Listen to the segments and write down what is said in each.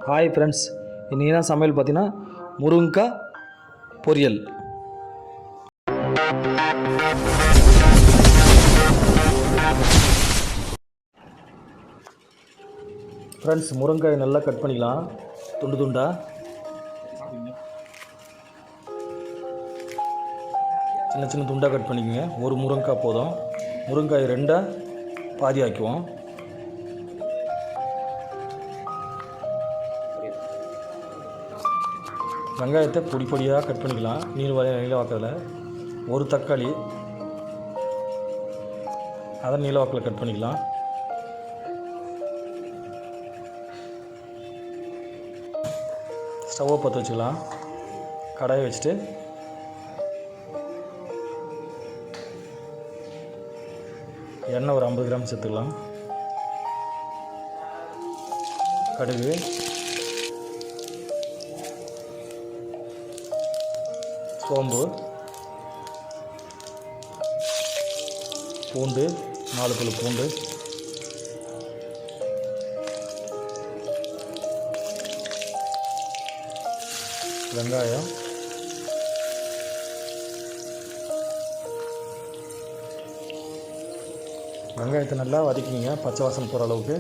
Hi friends, இன்றைக்கி தான் சமையல் பார்த்தீங்கன்னா முருங்கைக்காய் பொரியல். ஃப்ரெண்ட்ஸ், முருங்கைக்காய் நல்லா கட் பண்ணிக்கலாம். துண்டு துண்டாக சின்ன சின்ன துண்டாக கட் பண்ணிக்கோங்க. ஒரு முருங்கைக்காய் போதும். முருங்கைக்காய் ரெண்டாக பாதி ஆக்குவோம். வெங்காயத்தை பொடி பொடியாக கட் பண்ணிக்கலாம். நீளவாக்கில் ஒரு தக்காளி அதை நீளவாக்கில் கட் பண்ணிக்கலாம். ஸ்டவ்வை பற்ற வச்சுக்கலாம். கடாயை வச்சுட்டு எண்ணெய் ஒரு 50 கிராம் சேர்த்துக்கலாம். கடுகு, சோம்பு, பூண்டு 4 பல் பூண்டு, வெங்காயம், வெங்காயத்தை நல்லா வதக்கிங்க பச்சை வாசனை போகிற அளவுக்கு.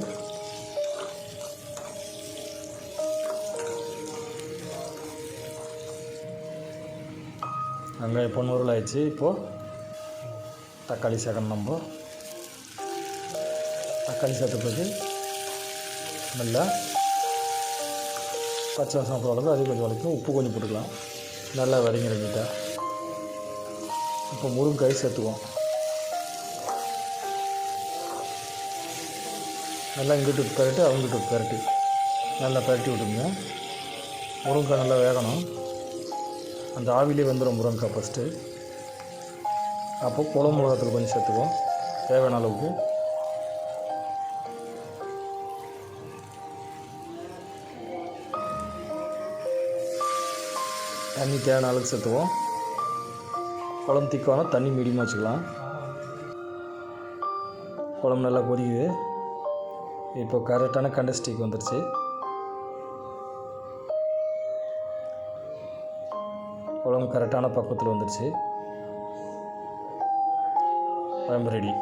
வெங்காயம் பொன்னூரில் ஆயிடுச்சு. இப்போது தக்காளி சேர்க்கணும். நம்ம தக்காளி சேர்த்த பிறகு நல்லா பச்சை வாசனை போகிற அளவுக்கு அது கொஞ்சம் வரைக்கும் உப்பு கொஞ்சம் போட்டுக்கலாம். நல்லா வதங்கி ரெடிட்டாக இப்போ முருங்கைக்காய் சேர்த்துக்குவோம். நல்லா இங்கிட்டு பெரட்டு அவங்ககிட்ட பெரட்டி நல்லா பெரட்டி விட்டுங்க. முருங்கைக்காய் நல்லா வேகணும். அந்த ஆவிலே வந்துடும் முருங்கைக்காய் ஃபஸ்ட்டு. அப்போ குழம்பு மிளகாத்தூள் கொஞ்சம் சேர்த்துக்குவோம் தேவையான அளவுக்கு. தண்ணி தேவையான அளவுக்கு சேர்த்துக்குவோம். குழம்பு திக்கான தண்ணி மீடியமாக வச்சுக்கலாம். குழம்பு நல்லா கொதிக்குது. இப்போ கரெக்டான கண்டஸ்டிக்கு வந்துடுச்சு. குழம்பு கரெக்டான பக்குவத்தில் வந்துடுச்சு. குழம்பு ரெடி.